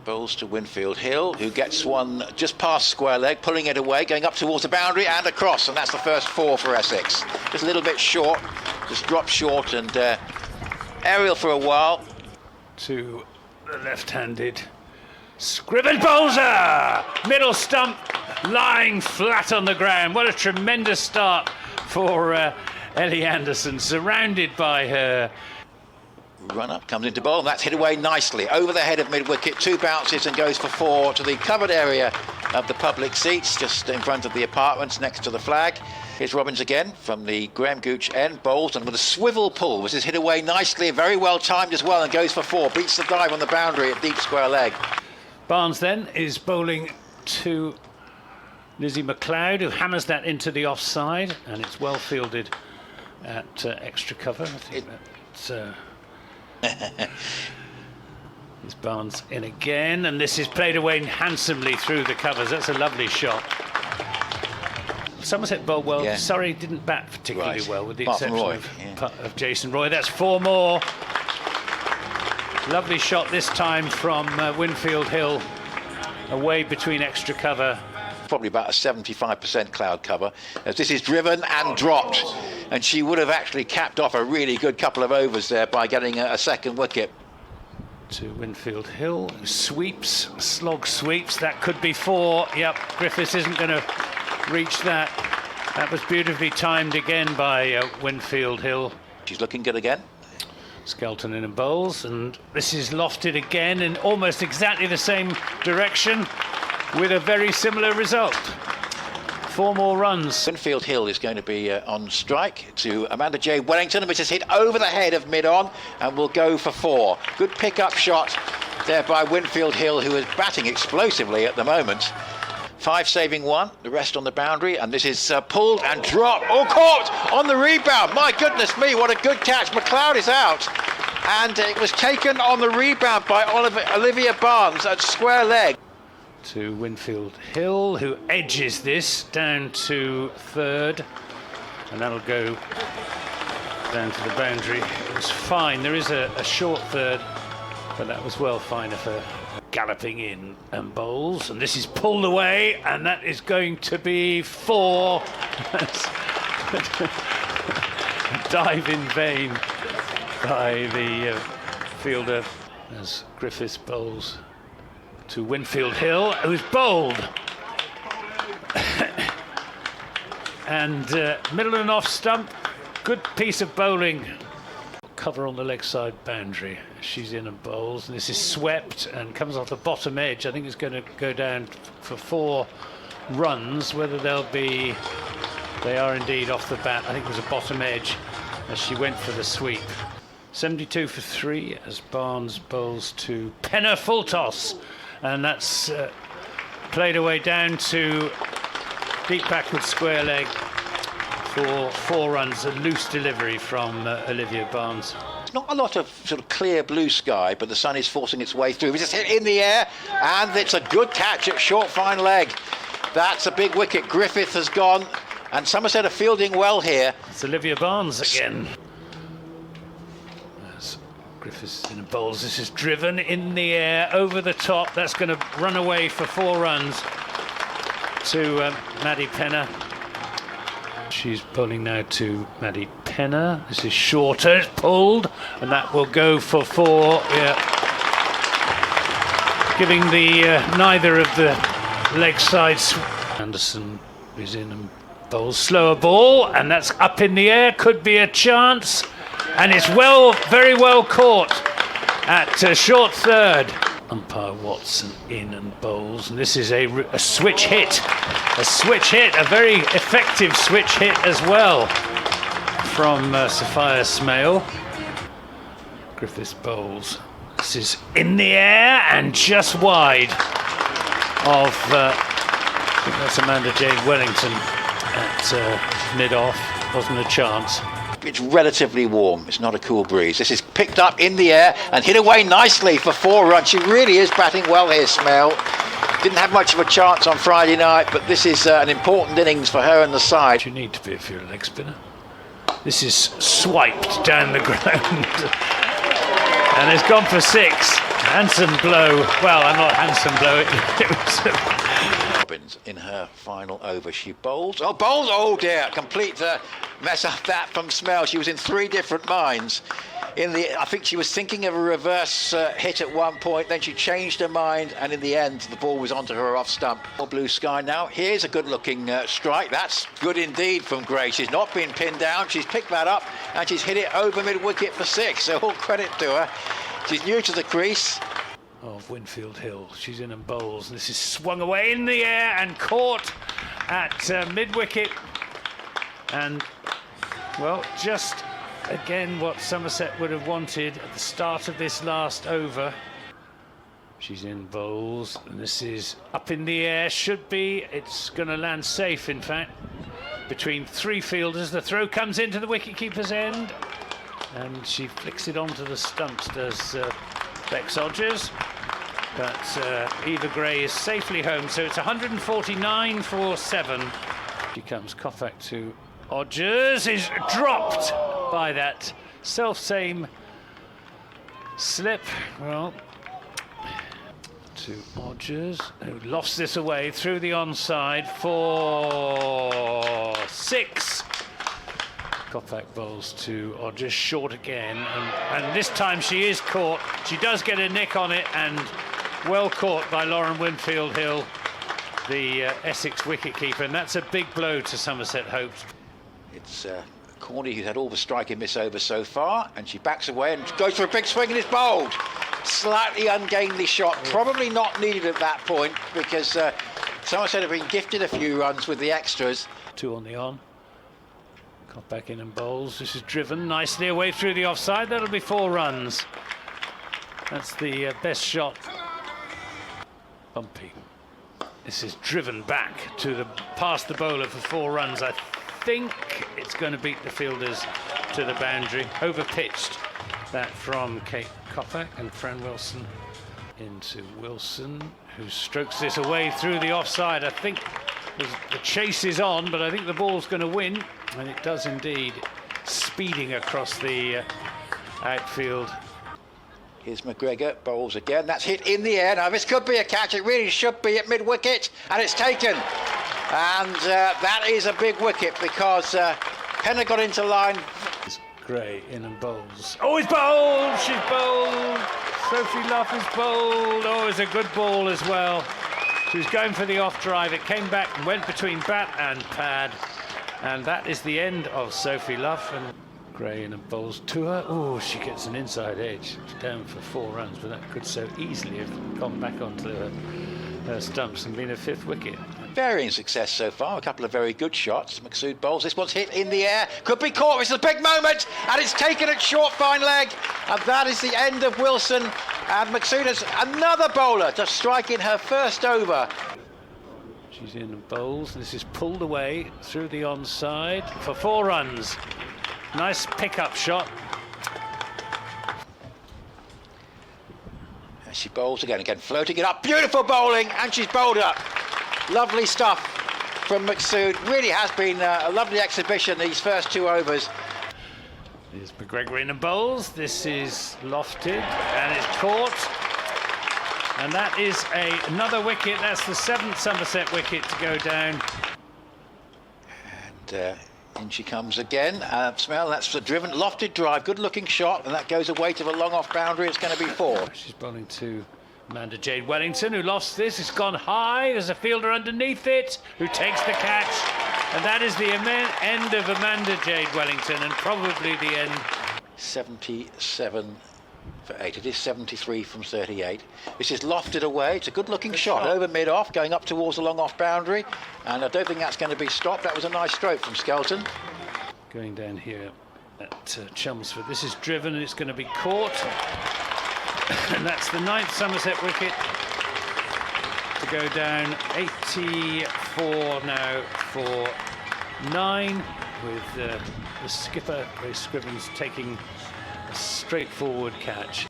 Bowls to Winfield Hill, who gets one just past square leg, pulling it away, going up towards the boundary and across, and that's the first 4 for Essex. Just a little bit short, just dropped short, and aerial for a while. To the left-handed Scriven bowler, middle stump, lying flat on the ground. What a tremendous start for Ellie Anderson, surrounded by her. Run up, comes into bowl, and that's hit away nicely over the head of mid-wicket. 2 bounces and goes for 4 to the covered area of the public seats, just in front of the apartments next to the flag. Here's Robbins again from the Graham Gooch end, bowls, and with a swivel pull, this is hit away nicely, very well timed as well, and goes for 4. Beats the dive on the boundary at deep square leg. Barnes then is bowling to Lizzie McLeod, who hammers that into the offside, and it's well fielded at extra cover. I think that's. There's Barnes in again, and this is played away handsomely through the covers. That's a lovely shot. Somerset bowled well. Yeah. Surrey didn't bat particularly well, with the exception of Jason Roy. That's 4 more. Lovely shot this time from Winfield Hill, away between extra cover. Probably about a 75% cloud cover, as this is driven and dropped, and she would have actually capped off a really good couple of overs there by getting a second wicket. To Winfield Hill, who sweeps, slog sweeps, that could be 4. Yep, Griffiths isn't going to reach that. That was beautifully timed again by Winfield Hill. She's looking good again. Skelton in and bowls, and this is lofted again in almost exactly the same direction, with a very similar result. 4 more runs. Winfield Hill is going to be on strike to Amanda J. Wellington, which is hit over the head of mid-on and will go for 4. Good pick-up shot there by Winfield Hill, who is batting explosively at the moment. 5 saving 1, the rest on the boundary, and this is pulled and dropped. Oh, caught on the rebound. My goodness me, what a good catch. McLeod is out, and it was taken on the rebound by Olivia Barnes at square leg. To Winfield Hill, who edges this down to 3rd, and that'll go down to the boundary. It was fine. There is a short 3rd, but that was well fine of her. Galloping in and bowls, and this is pulled away, and that is going to be 4. Dive in vain by the fielder as Griffiths bowls to Winfield Hill, who's bowled. And middle and off stump, good piece of bowling. Cover on the leg side boundary. She's in and bowls, and this is swept and comes off the bottom edge. I think it's going to go down for 4 runs. Whether they are indeed off the bat. I think it was a bottom edge as she went for the sweep. 72 for 3 as Barnes bowls to Penner full toss, and that's played away down to deep backward square leg for 4 runs. A loose delivery from Olivia Barnes. Not a lot of sort of clear blue sky, but the sun is forcing its way through. It's just hit in the air, and it's a good catch at short fine leg. That's a big wicket. Griffith has gone, and Somerset are fielding well here. It's Olivia Barnes again. As Griffiths in a bowls, this is driven in the air over the top. That's going to run away for 4 runs to Maddie Penner. She's bowling now to Maddie Penner. This is shorter, it's pulled, and that will go for 4. Yeah. Giving the neither of the leg sides. Anderson is in and bowls slower ball, and that's up in the air. Could be a chance, and it's very well caught at short 3rd. Umpire Watson in and bowls, and this is a switch hit. A very effective switch hit as well from Sophia Smale. Griffiths bowls. This is in the air and just wide of, I think that's Amanda Jane Wellington at mid-off. Wasn't a chance. It's relatively warm. It's not a cool breeze. This is picked up in the air and hit away nicely for 4 runs. She really is batting well here, Smale. Didn't have much of a chance on Friday night, but this is an important innings for her and the side. You need to be if you're a leg spinner. This is swiped down the ground. And it's gone for 6. Handsome blow. Well, not handsome blow. It was Robbins in her final over. She bowls. Oh dear! Complete mess up that from Smell. She was in 3 different minds. I think she was thinking of a reverse hit at one point, then she changed her mind, and in the end the ball was onto her off stump. More blue sky now. Here's a good looking strike. That's good indeed from Gray. She's not been pinned down. She's picked that up and she's hit it over mid wicket for 6, so all credit to her. She's new to the crease. Of Winfield Hill. She's in and bowls. This is swung away in the air and caught at mid wicket, and well, just again what Somerset would have wanted at the start of this last over. She's in bowls, and this is up in the air. Should be. It's going to land safe, in fact, between 3 fielders. The throw comes into the wicketkeeper's end, and she flicks it onto the stumps, does Bex Odgers. But Eva Gray is safely home, so it's 149 for 7. She comes Koffak to Odgers, is dropped by that self-same slip. Well, to Odgers, who lofts this away through the onside for 6. Koffak bowls to Odgers, short again, and this time she is caught. She does get a nick on it, and well caught by Lauren Winfield Hill, the Essex wicketkeeper, and that's a big blow to Somerset hopes. It's Corney who's had all the striking miss over so far, and she backs away and goes for a big swing and is bowled. Slightly ungainly shot, probably not needed at that point, because Somerset have been gifted a few runs with the extras. 2 on the on. Got back in and bowls. This is driven nicely away through the offside. That'll be 4 runs. That's the best shot. Bumpy. This is driven back to past the bowler for 4 runs. I think it's going to beat the fielders to the boundary. Overpitched that from Kate Koffak, and Fran Wilson into Wilson, who strokes this away through the offside. I think the chase is on, but I think the ball's going to win, and it does indeed, speeding across the outfield. Here's McGregor, bowls again. That's hit in the air. Now, this could be a catch. It really should be at mid-wicket, and it's taken. And that is a big wicket, because Penner got into line. Gray in and bowls. Oh, he's bowled! She's bowled! Sophie Luff is bowled. Oh, it's a good ball as well. She was going for the off drive. It came back and went between bat and pad. And that is the end of Sophie Luff. And Gray in and bowls to her. Oh, she gets an inside edge. She's down for 4 runs, but that could so easily have gone back onto her stumps and been a 5th wicket. Varying success so far, a couple of very good shots. Maksud bowls. This one's hit in the air, could be caught. It's a big moment, and it's taken at short fine leg, and that is the end of Wilson. And Maksud has another bowler to strike in her first over. She's in and bowls. This is pulled away through the onside for 4 runs. Nice pick-up shot. And she bowls again, floating it up. Beautiful bowling, and she's bowled up. Lovely stuff from Maksud. Really has been a lovely exhibition these first 2 overs. Here's McGregor in and bowls. This is lofted and it's caught. And that is another wicket. That's the 7th Somerset wicket to go down. And in she comes again. Smell, that's a driven, lofted drive. Good looking shot, and that goes away to the long off boundary. It's going to be 4. She's bowling to Amanda Jade Wellington, who lost this. It's gone high. There's a fielder underneath it who takes the catch. And that is the end of Amanda Jade Wellington, and probably the end. 77 for 8. It is 73 from 38. This is lofted away. It's a good looking shot over mid-off, going up towards the long off boundary. And I don't think that's going to be stopped. That was a nice stroke from Skelton. Going down here at Chelmsford. This is driven and it's going to be caught. And that's the 9th Somerset wicket to go down. 84 now for 9, with the skipper, Ray Scrivens, taking a straightforward catch.